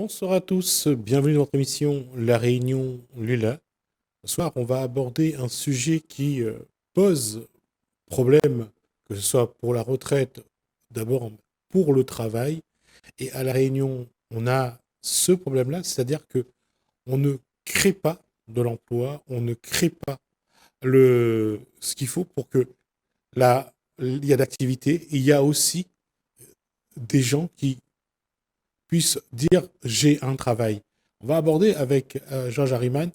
Bonsoir à tous, bienvenue dans notre émission La Réunion Lula. Ce soir, on va aborder un sujet qui pose problème, que ce soit pour la retraite, d'abord pour le travail. Et à La Réunion, on a ce problème-là, c'est-à-dire que on ne crée pas de l'emploi, on ne crée pas ce qu'il faut pour que il y a d'activité. Il y a aussi des gens qui puissent dire j'ai un travail. On va aborder avec Georges Harriman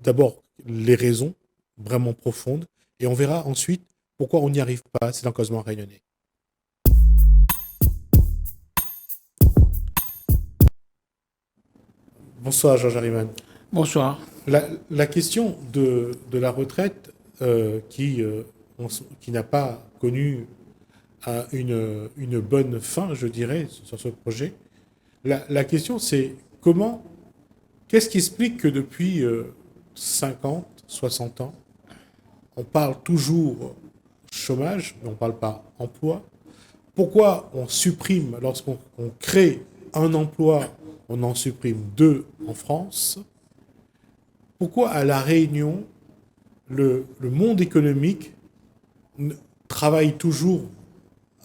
d'abord les raisons vraiment profondes et on verra ensuite pourquoi on n'y arrive pas. C'est dans Causement Réunionnais. Bonsoir Georges Harriman. Bonsoir. La question de la retraite qui n'a pas connu une bonne fin, je dirais, sur ce projet. La question, c'est qu'est-ce qui explique que depuis 50, 60 ans, on parle toujours chômage, mais on ne parle pas emploi. Pourquoi on supprime, lorsqu'on crée un emploi, on en supprime deux en France? Pourquoi à La Réunion, le monde économique travaille toujours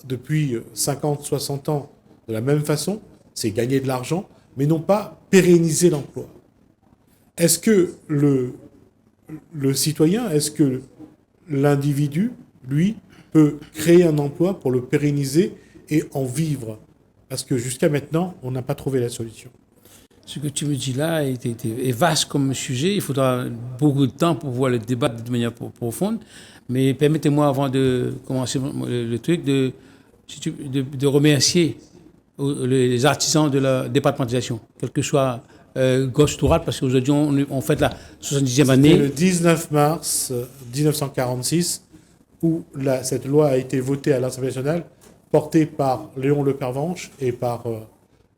depuis 50, 60 ans de la même façon, c'est gagner de l'argent, mais non pas pérenniser l'emploi? Est-ce que le citoyen, est-ce que l'individu, lui, peut créer un emploi pour le pérenniser et en vivre? Parce que jusqu'à maintenant, on n'a pas trouvé la solution. Ce que tu me dis là est vaste comme sujet. Il faudra beaucoup de temps pour pouvoir le débattre de manière profonde. Mais permettez-moi, avant de commencer le truc, de remercier les artisans de la départementalisation, quel que soit gauche ou droite, parce qu'aujourd'hui, on fête la 70e année. C'était le 19 mars 1946, où cette loi a été votée à l'Assemblée nationale, portée par Léon Lepervenche et par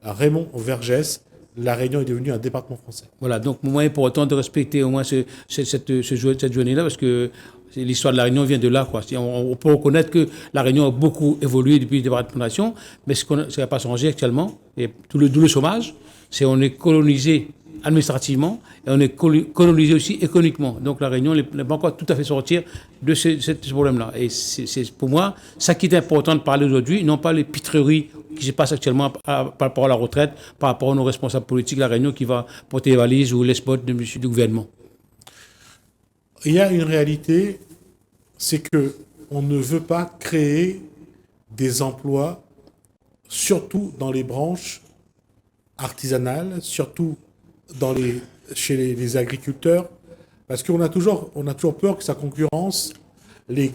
Raymond Vergès. La Réunion est devenue un département français. Voilà, donc moi, pour autant de respecter au moins cette journée-là, parce que l'histoire de la Réunion vient de là, quoi. On peut reconnaître que la Réunion a beaucoup évolué depuis le départementation, mais ce qui n'a pas changé actuellement, et d'où le chômage, c'est qu'on est colonisé administrativement et on est colonisé aussi économiquement. Donc la Réunion n'est pas encore tout à fait sortir de ce problème-là. Et c'est pour moi ça qui est important de parler aujourd'hui, non pas les pitreries qui se passent actuellement par rapport à la retraite, par rapport à nos responsables politiques de la Réunion qui va porter les valises ou les spots du gouvernement. Il y a une réalité, c'est que on ne veut pas créer des emplois, surtout dans les branches artisanales, surtout chez les agriculteurs, parce qu'on a toujours peur que ça concurrence les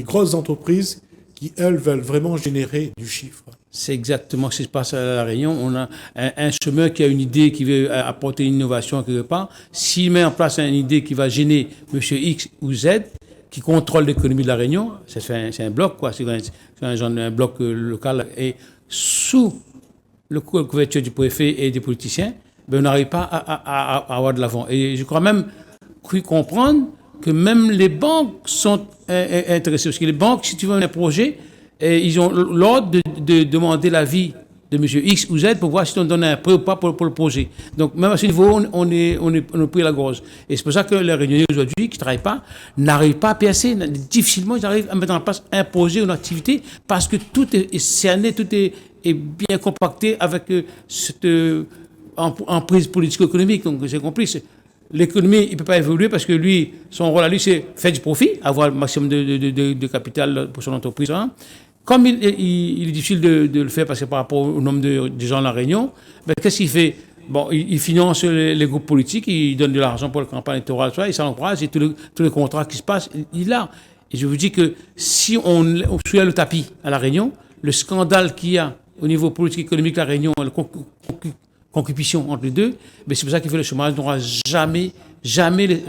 grosses entreprises qui, elles, veulent vraiment générer du chiffre. C'est exactement ce qui se passe à La Réunion. On a un chômeur qui a une idée, qui veut apporter une innovation quelque part. S'il met en place une idée qui va gêner M. X ou Z, qui contrôle l'économie de La Réunion, c'est un bloc, quoi. C'est un bloc local. Et sous le couverture du préfet et des politiciens, on n'arrive pas à avoir de l'avant. Et je crois même comprendre que même les banques sont intéressées. Parce que les banques, si tu veux un projet, ils ont l'ordre de demander l'avis de M. X ou Z pour voir si on donne un prêt ou pas pour le projet. Donc même à ce niveau, on est pris à la gorge. Et c'est pour ça que les Réunionnais aujourd'hui, qui ne travaillent pas, n'arrivent pas à percer. Difficilement, ils arrivent à mettre en place un projet ou une activité parce que tout est cerné, tout est bien compacté avec cette emprise politico-économique. Donc j'ai compris. L'économie, il ne peut pas évoluer parce que lui, son rôle à lui, c'est faire du profit, avoir le maximum de capital pour son entreprise. Hein. Comme il est difficile de le faire parce que par rapport au nombre de gens à La Réunion, ben, qu'est-ce qu'il fait? Bon, il finance les groupes politiques, il donne de l'argent pour la campagne électorale, il s'emprunte et tous les contrats qui se passent, il a. Et je vous dis que si on soulève le tapis à La Réunion, le scandale qu'il y a au niveau politique économique de La Réunion, la concuption entre les deux, mais c'est pour ça qu'il fait le chômage n'aura jamais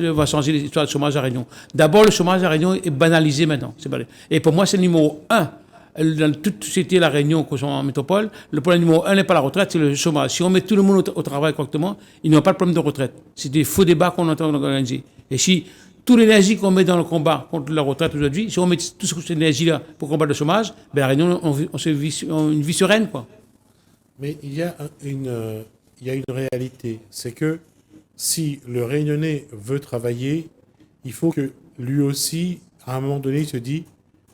va changer l'histoire du chômage à Réunion. D'abord, le chômage à Réunion est banalisé maintenant. Et pour moi, c'est le numéro 1. Dans toute société, La Réunion, en métropole, le problème numéro 1 n'est pas la retraite, c'est le chômage. Si on met tout le monde au travail correctement, il n'y a pas de problème de retraite. C'est des faux débats qu'on entend organiser. Et si toute l'énergie qu'on met dans le combat contre la retraite aujourd'hui, si on met toute cette énergie-là pour combattre le chômage, ben La Réunion, on se vit une vie sereine, quoi. Mais il y a une réalité, c'est que si le Réunionnais veut travailler, il faut que lui aussi, à un moment donné, il se dit,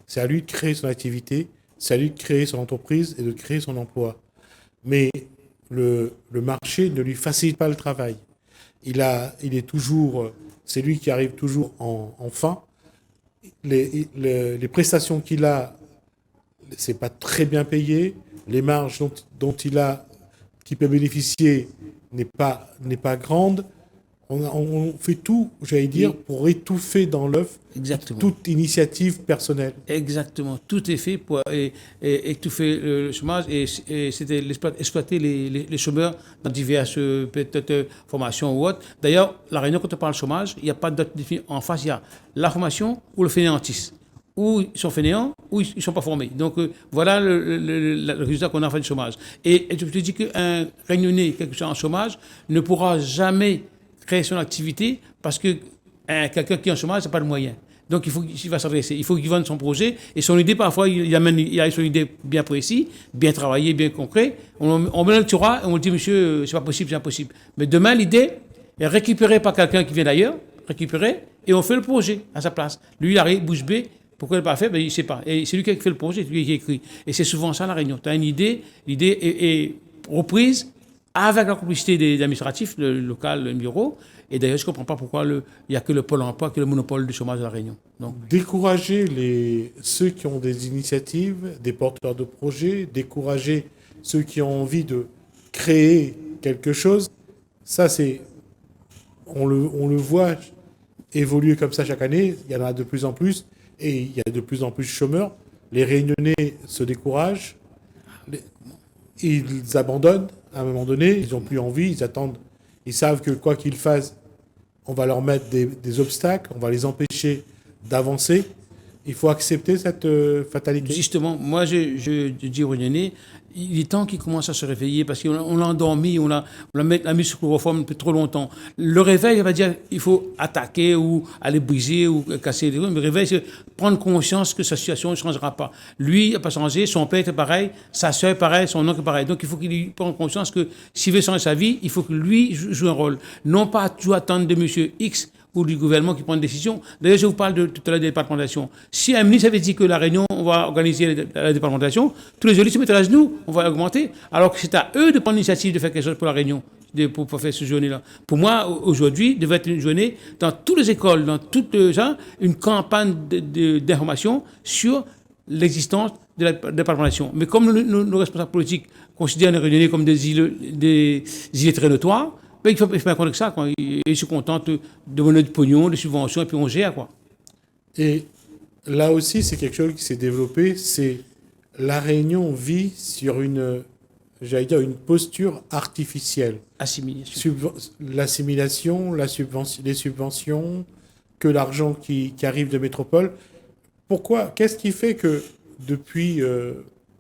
c'est à lui de créer son activité, c'est à lui de créer son entreprise et de créer son emploi. Mais le marché ne lui facilite pas le travail. Il est toujours, c'est lui qui arrive toujours en fin. Les prestations qu'il a, c'est pas très bien payé. Les marges qui peut bénéficier n'est pas grande. On fait tout, j'allais dire, pour étouffer dans l'œuf Exactement. toute initiative personnelle. Exactement. Tout est fait pour étouffer le chômage et c'était exploiter les chômeurs dans diverses peut-être formations ou autres. D'ailleurs, la Réunion, quand on parle chômage, il n'y a pas d'autre définition. En face, il y a la formation ou le fainéantisme. Ou ils sont fainéants, ou ils ne sont pas formés. Donc voilà le résultat qu'on a en fait du chômage. Et je te dis qu'un Réunionnais, quelque chose en chômage, ne pourra jamais créer son activité parce que quelqu'un qui est en chômage n'a pas de moyens. Donc il va s'adresser, il faut qu'il vende son projet et son idée parfois il a son idée bien précise, bien travaillée, bien concrète. On met le tiroir et on dit monsieur c'est pas possible, c'est impossible. Mais demain l'idée est récupérée par quelqu'un qui vient d'ailleurs, récupérée et on fait le projet à sa place. Lui il arrive bouche bée. Pourquoi il n'a pas fait? Ben, il ne sait pas. Et c'est lui qui a fait le projet, c'est lui qui écrit. Et c'est souvent ça la réunion. Tu as une idée, l'idée est reprise avec la complicité des administratifs, le local, le bureau. Et d'ailleurs, je ne comprends pas pourquoi il n'y a que le pôle emploi, que le monopole du chômage de la Réunion. Donc, Décourager ceux qui ont des initiatives, des porteurs de projets, décourager ceux qui ont envie de créer quelque chose, ça on le voit évoluer comme ça chaque année. Il y en a de plus en plus et il y a de plus en plus de chômeurs. Les Réunionnais se découragent, ils abandonnent à un moment donné, ils n'ont plus envie, ils attendent, ils savent que quoi qu'ils fassent, on va leur mettre des obstacles, on va les empêcher d'avancer. Il faut accepter cette fatalité. justement, moi, je dis aux Réunionnais, il est temps qu'ils commencent à se réveiller parce qu'on l'a endormi, on l'a mis sur chloroforme depuis trop longtemps. Le réveil, il va dire il faut attaquer ou aller briser ou casser les trucs. Mais le réveil, c'est prendre conscience que sa situation ne changera pas. Lui, il n'a pas changé, son père était pareil, sa soeur est pareil, son oncle est pareil. Donc, il faut qu'il prenne conscience que s'il veut changer sa vie, il faut que lui joue un rôle. Non pas toujours attendre de monsieur X ou du gouvernement qui prend une décision. D'ailleurs, je vous parle tout à l'heure des départementations. Si un ministre avait dit que la Réunion, on va organiser la départementation, tous les élus se mettraient à genoux, on va augmenter, alors que c'est à eux de prendre l'initiative de faire quelque chose pour la Réunion, pour faire cette journée-là. Pour moi, aujourd'hui, devait être une journée dans toutes les écoles, dans toutes les gens, une campagne d'information sur l'existence de la départementation. Mais comme nos responsables politiques considèrent les Réunionnais comme des îles très notoires, ben, il faut pas connaître ça, quoi. Ils se contentent de donner du pognon, des subventions, et puis on gère, quoi. Et là aussi, c'est quelque chose qui s'est développé, c'est la Réunion vit sur j'allais dire, une posture artificielle. Assimilation. L'assimilation, les subventions, que l'argent qui arrive de métropole. Pourquoi? Qu'est-ce qui fait que depuis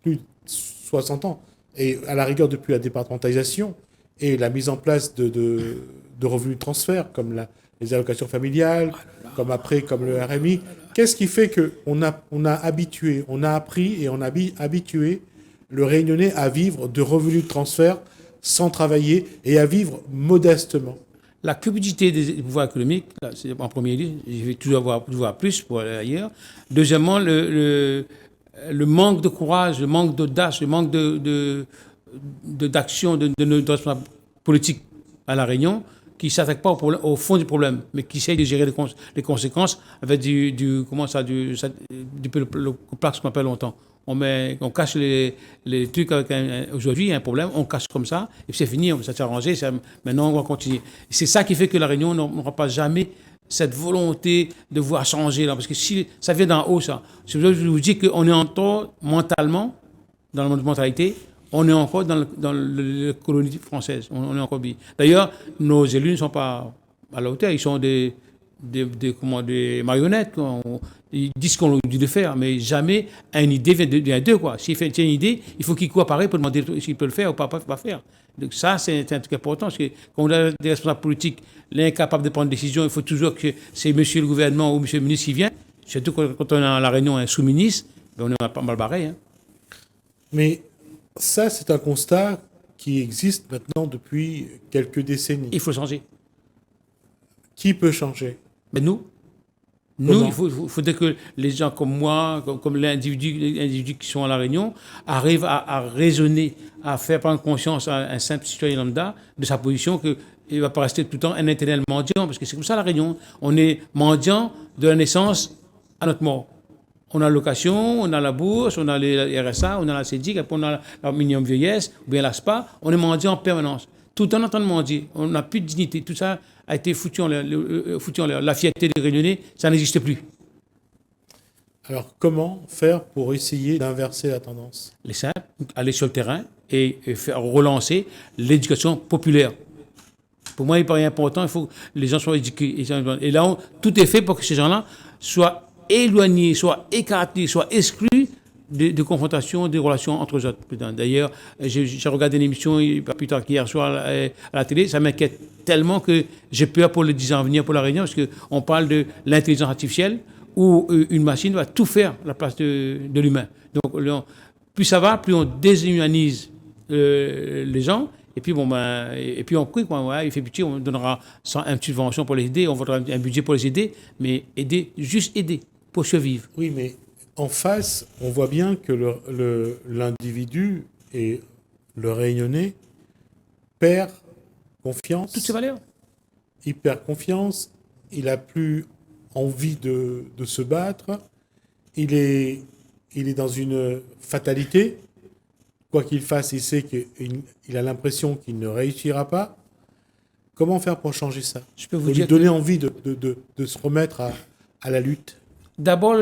plus de 60 ans, et à la rigueur depuis la départementalisation, et la mise en place de revenus de transfert, comme les allocations familiales, comme le RMI. Qu'est-ce qui fait qu'on a habitué, on a appris et on a habitué le Réunionnais à vivre de revenus de transfert sans travailler et à vivre modestement? La cupidité des pouvoirs économiques, là, c'est en premier lieu, je vais toujours voir plus pour aller ailleurs. Deuxièmement, le manque de courage, le manque d'audace, le manque d'action de nos responsables politiques à La Réunion, qui ne s'attaquent pas au fond du problème, mais qui essayent de gérer les conséquences avec du complexe qu'on appelle longtemps. On cache les trucs aujourd'hui, il y a un problème, on cache comme ça, et puis c'est fini, ça s'est arrangé, maintenant on va continuer. Et c'est ça qui fait que La Réunion n'aura pas jamais cette volonté de voir changer, là, parce que si ça vient d'en haut, ça. Je vous dis qu'on est encore mentalement, dans notre mentalité, on est encore dans la colonie française. On est encore bien. D'ailleurs, nos élus ne sont pas à la hauteur. Ils sont des marionnettes. Ils disent qu'on leur dit de faire, mais jamais une idée vient d'eux. S'il fait une idée, il faut qu'il court pareil pour demander s'il peut le faire ou pas faire. Donc ça, c'est un truc important. Parce que quand on a des responsables politiques, l'incapable de prendre des décisions, il faut toujours que c'est monsieur le gouvernement ou monsieur le ministre qui vient. Surtout quand on a à La Réunion un sous-ministre, on est pas mal barré. Hein. Mais ça, c'est un constat qui existe maintenant depuis quelques décennies. Il faut changer. Qui peut changer? Mais nous, Comment? il faudrait que les gens comme moi, comme les individus qui sont à La Réunion, arrivent à raisonner, à faire prendre conscience à un simple citoyen lambda de sa position, qu'il ne va pas rester tout le temps un éternel mendiant, parce que c'est comme ça La Réunion. On est mendiant de la naissance à notre mort. On a la location, on a la bourse, on a les RSA, on a la CEDIC, après on a la minimum vieillesse, ou bien l'ASPA. On est mendiant en permanence. Tout le temps en train de mendier. On n'a plus de dignité. Tout ça a été foutu en l'air. La fierté des Réunionnais, ça n'existe plus. Alors, comment faire pour essayer d'inverser la tendance? Les simples, aller sur le terrain et faire relancer l'éducation populaire. Pour moi, il paraît important, il faut que les gens soient éduqués. Et là, tout est fait pour que ces gens-là soient éloignés, soient écartés, soient exclus de confrontations, des relations entre eux autres. D'ailleurs, j'ai regardé une émission, pas plus tard qu'hier soir à la télé, ça m'inquiète tellement que j'ai peur pour les 10 ans à venir pour La Réunion, parce qu'on parle de l'intelligence artificielle, où une machine va tout faire à la place de l'humain. Donc, plus ça va, plus on déshumanise les gens, et puis, et puis on prie, quoi, ouais, il fait pitié, on donnera une subvention pour les aider, on voudra un budget pour les aider, mais aider, juste aider, pour survivre. Oui, mais en face, on voit bien que l'individu et le Réunionnais perd confiance. Toutes ces valeurs. Il perd confiance, il n'a plus envie de se battre, il est dans une fatalité. Quoi qu'il fasse, il sait qu'il a l'impression qu'il ne réussira pas. Comment faire pour changer ça? Je peux vous Pour lui dire donner envie de se remettre à la lutte. D'abord,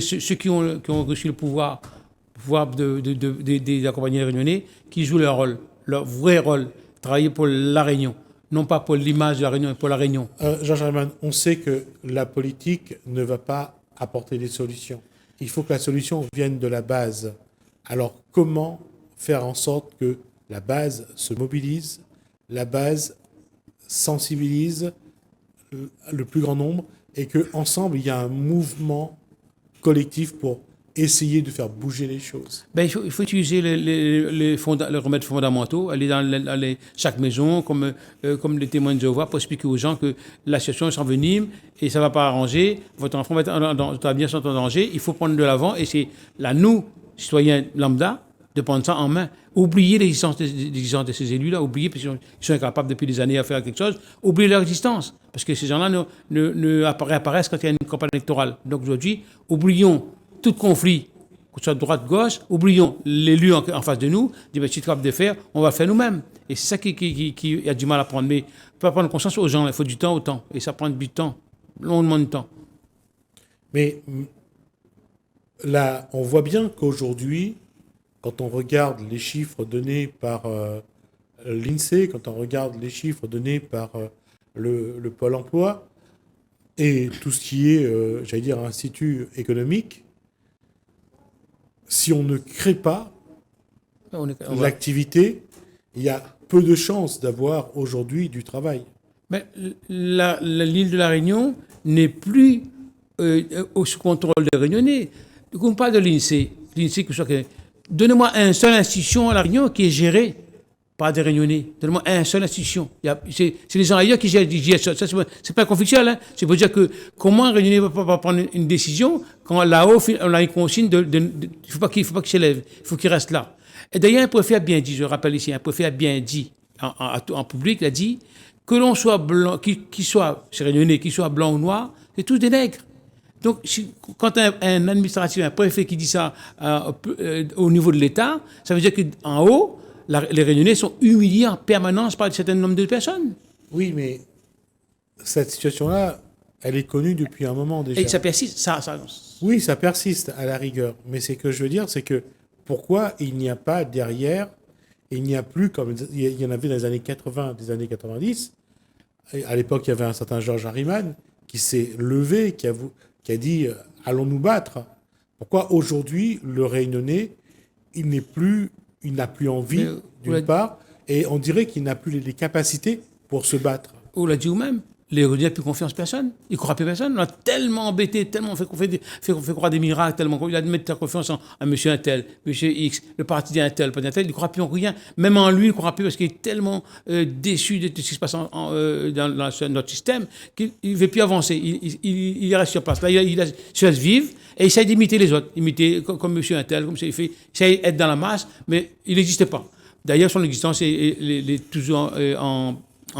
ceux qui ont reçu le pouvoir d'accompagner les Réunionnais, qui jouent leur rôle, leur vrai rôle, travailler pour la Réunion, non pas pour l'image de la Réunion, mais pour la Réunion. Georges Herman, on sait que la politique ne va pas apporter des solutions. Il faut que la solution vienne de la base. Alors, comment faire en sorte que la base se mobilise, la base sensibilise le plus grand nombre et qu'ensemble, il y a un mouvement collectif pour essayer de faire bouger les choses? Ben, il faut utiliser les remèdes fondamentaux, aller dans chaque maison, comme les témoins de Jéhovah, pour expliquer aux gens que la situation s'envenime et ça ne va pas arranger, votre enfant va être votre avenir sont en danger, il faut prendre de l'avant et c'est là, nous, citoyens lambda, de prendre ça en main. Oublier l'existence de ces élus-là, oublier parce qu'ils sont incapables depuis des années à faire quelque chose, oublier leur existence. Parce que ces gens-là ne réapparaissent quand il y a une campagne électorale. Donc aujourd'hui, oublions tout conflit, que ce soit droite-gauche, oublions l'élu en face de nous, dit, si tu es capable de faire, on va le faire nous-mêmes. Et c'est ça qui a du mal à prendre. Mais il faut prendre conscience aux gens, il faut du temps au temps. Et ça prend du temps, longuement de temps. Mais là, on voit bien qu'aujourd'hui, quand on regarde les chiffres donnés par l'INSEE, quand on regarde les chiffres donnés par le Pôle emploi et tout ce qui est, j'allais dire, institut économique, si on ne crée pas l'activité, il y a peu de chances d'avoir aujourd'hui du travail. Mais l'île de la Réunion n'est plus sous contrôle des Réunionnais. On parle de l'INSEE. Donnez-moi une seule institution à La Réunion qui est gérée par des Réunionnais. Donnez-moi une seule institution. C'est les gens ailleurs qui gèrent ça. C'est pas conflictuel. Hein? C'est pour dire que comment un Réunionnais ne va pas prendre une décision quand là-haut, on a une consigne il ne faut pas qu'il s'élève. Il faut qu'il reste là. Et d'ailleurs, un préfet a bien dit, je rappelle ici, un préfet a bien dit en public, il a dit que l'on soit blanc, qu'il soit, chez Réunionnais, qu'il soit blanc ou noir, c'est tous des nègres. Donc, quand un administratif, un préfet qui dit ça au niveau de l'État, ça veut dire qu'en haut, les Réunionnais sont humiliés en permanence par un certain nombre de personnes. Oui, mais cette situation-là, elle est connue depuis un moment déjà. Et ça persiste, Oui, ça persiste à la rigueur. Mais ce que je veux dire, c'est que pourquoi il n'y a pas derrière, il n'y a plus, comme il y en avait dans les années 80, des années 90, à l'époque, il y avait un certain Georges Harriman qui s'est levé, qui a dit « allons nous battre ». Pourquoi aujourd'hui, le Réunionnais, il n'a plus envie, d'une part, et on dirait qu'il n'a plus les capacités pour se battre. On l'a dit vous-même. les Réunionnais n'ont plus confiance en personne. Ils ne croient plus personne. On a tellement embêté, tellement fait croire des miracles, tellement il a de mettre ta confiance en monsieur Intel, monsieur X, le parti d'un tel, pas d'un tel. Il ne croit plus en rien. Même en lui, il ne croit plus parce qu'il est tellement déçu de ce qui se passe dans notre système qu'il ne veut plus avancer. Il reste sur place. Là, il se laisse vivre et il essaie d'imiter les autres. Imiter comme monsieur Intel, comme ça, il essaie d'être dans la masse, mais il n'existe pas. D'ailleurs, son existence est toujours en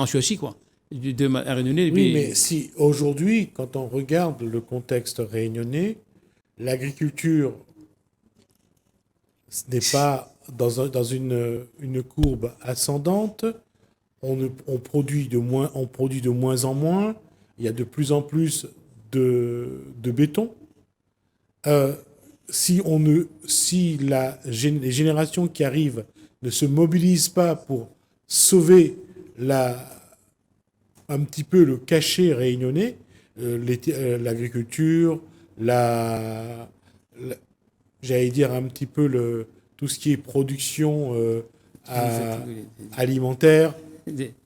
sursis, quoi. Réunionnais. Oui, mais si aujourd'hui, quand on regarde le contexte réunionnais, l'agriculture n'est pas dans une courbe ascendante, on produit de moins en moins, il y a de plus en plus de béton. Si les générations qui arrivent ne se mobilisent pas pour sauver un petit peu le cachet réunionnais, l'agriculture, j'allais dire un petit peu tout ce qui est production alimentaire.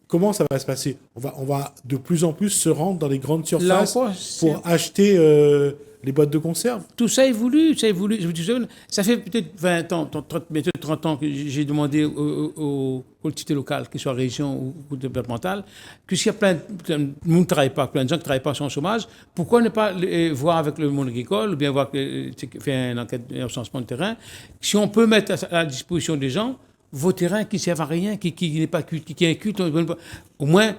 Comment ça va se passer ? On va de plus en plus se rendre dans les grandes surfaces pour acheter les boîtes de conserve. Tout ça évolue, ça évolue. Ça fait peut-être 20 ans, bientôt 30 ans que j'ai demandé aux collectivités locales, qu'elles soient région ou départementales, que s'il y a plein de monde qui ne travaille pas, plein de gens qui ne travaillent pas sont au chômage, pourquoi ne pas voir avec le monde agricole, ou bien voir faire une enquête, un recensement de terrain, si on peut mettre à la disposition des gens vos terrains qui ne servent à rien, qui n'est pas culte, qui est inculte, au moins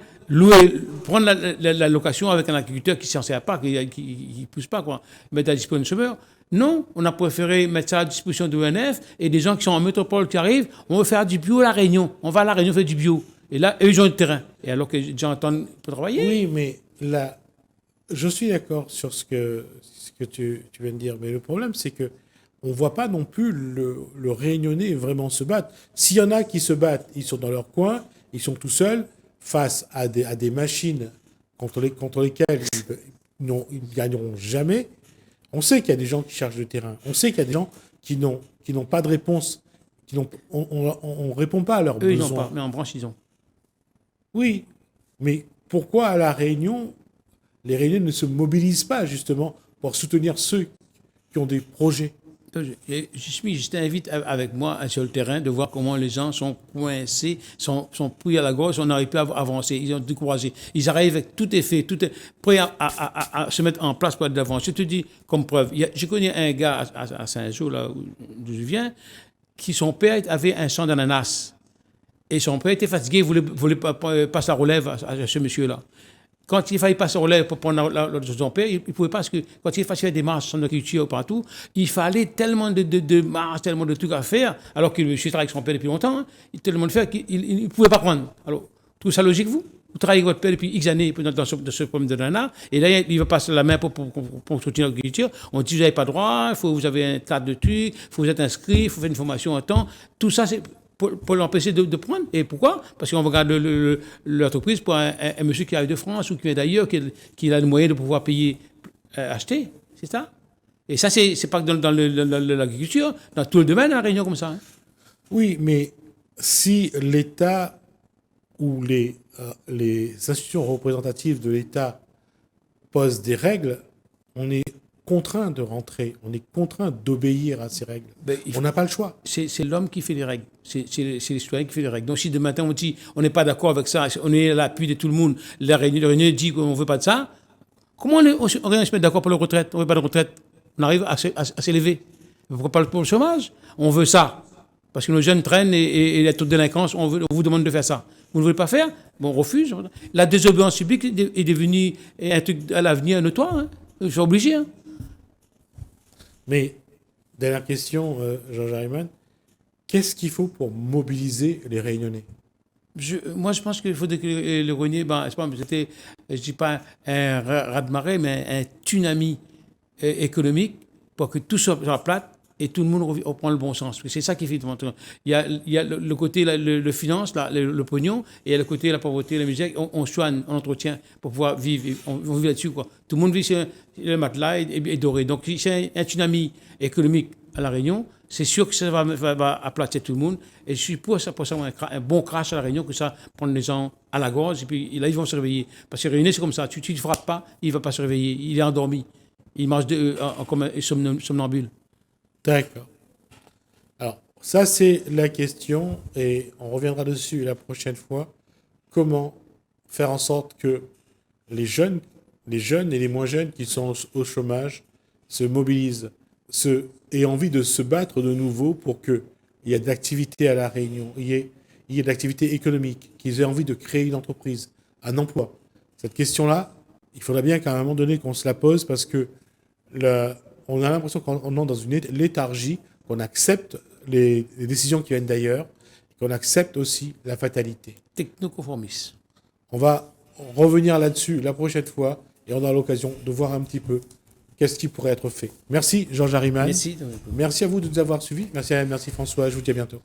prendre la location avec un agriculteur qui ne s'en sert pas, qui ne pousse pas, quoi. Mettre à disposition de chômeurs. Non, on a préféré mettre ça à disposition de l'ONF et des gens qui sont en métropole qui arrivent, on veut faire du bio à La Réunion. On va à La Réunion faire du bio. Et là, eux, ils ont du terrain. Et alors que les gens attendent pour travailler. Oui, mais là, je suis d'accord sur ce que tu viens de dire. Mais le problème, c'est que on ne voit pas non plus le Réunionnais vraiment se battre. S'il y en a qui se battent, ils sont dans leur coin, ils sont tout seuls, face à des machines contre lesquelles ils ne gagneront jamais. On sait qu'il y a des gens qui cherchent le terrain. On sait qu'il y a des gens qui n'ont pas de réponse. On ne répond pas à leurs besoins. Eux, ils n'ont pas, mais en branche, ils ont. Oui, mais pourquoi à La Réunion, les Réunionnais ne se mobilisent pas justement pour soutenir ceux qui ont des projets ? Je t'invite avec moi sur le terrain de voir comment les gens sont coincés, sont pris à la gorge, on n'arrive plus à avancer, ils ont découragé. Ils arrivent avec tout est fait, tout est prêt à se mettre en place pour avancer. Je te dis comme preuve, je connais un gars à Saint-Jean, là où je viens, qui son père avait un champ d'ananas. Et son père était fatigué, il voulait passer la relève à ce monsieur-là. Quand il fallait passer au relais pour prendre son père, il ne pouvait pas, parce que quand il fallait faire des marches en agriculture partout, il fallait tellement de marches, tellement de trucs à faire, alors que le monsieur travaille avec son père depuis longtemps, il tellement de faire qu'il ne pouvait pas prendre. Alors, tout ça logique, vous travaillez avec votre père depuis X années dans ce problème de nana, et là, il va passer la main pour soutenir l'agriculture. On dit, vous n'avez pas droit, vous avez un tas de trucs, il faut vous être inscrit, il faut faire une formation à temps. Tout ça, c'est pour l'empêcher de prendre. Et pourquoi ? Parce qu'on regarde l'entreprise pour un monsieur qui arrive de France ou qui vient d'ailleurs, qui a le moyen de pouvoir payer, acheter. C'est ça. Et ça, c'est pas que dans l'agriculture, dans tout le domaine, la Réunion comme ça. Hein. Oui, mais si l'État ou les institutions représentatives de l'État posent des règles, on est contraint de rentrer, on est contraint d'obéir à ces règles. On n'a pas le choix. C'est l'homme qui fait les règles, c'est les citoyens qui font les règles. Donc si de matin on dit on n'est pas d'accord avec ça, on est à l'appui de tout le monde, la Réunion dit qu'on ne veut pas de ça, comment on se met d'accord pour la retraite ? On ne veut pas de retraite, on arrive à s'élever. Pourquoi pas pour le chômage ? On veut ça, parce que nos jeunes traînent et la taux de délinquance, on vous demande de faire ça. Vous ne voulez pas faire ? Bon, on refuse. La désobéissance publique est devenue un truc à l'avenir notoire. Hein. Je suis obligé. Hein. Mais, dernière question, Georges Harriman, qu'est-ce qu'il faut pour mobiliser les Réunionnais ? Moi, je pense qu'il faudrait que les Réunionnais, c'était, je ne dis pas un raz-de-marée, mais un tsunami économique pour que tout soit plate et tout le monde reprend le bon sens. Parce que c'est ça qui fait. Il y a le côté, le finance, le pognon, et il y a le côté, la pauvreté, la misère. On soigne, on entretient pour pouvoir vivre. On vit là-dessus, quoi. Tout le monde vit sur le matelas est doré. Donc, si c'est un tsunami économique à La Réunion, c'est sûr que ça va aplatir tout le monde. Et je suis pour ça un bon crash à La Réunion, que ça prend les gens à la gorge, et puis là, ils vont se réveiller. Parce que réunion, c'est comme ça. Tu ne frappes pas, il ne va pas se réveiller. Il est endormi. Il marche comme un somnambule. D'accord. Alors, ça, c'est la question, et on reviendra dessus la prochaine fois. Comment faire en sorte que les jeunes et les moins jeunes qui sont au chômage se mobilisent, aient envie de se battre de nouveau pour qu'il y ait de l'activité à La Réunion, il y ait de l'activité économique, qu'ils aient envie de créer une entreprise, un emploi. Cette question-là, il faudra bien qu'à un moment donné qu'on se la pose parce que on a l'impression qu'on entre dans une léthargie, qu'on accepte les décisions qui viennent d'ailleurs, qu'on accepte aussi la fatalité. Technoconformisme. On va revenir là-dessus la prochaine fois et on aura l'occasion de voir un petit peu qu'est-ce qui pourrait être fait. Merci Georges Hariman. Merci. Merci à vous de nous avoir suivis. Merci François. Je vous dis à bientôt.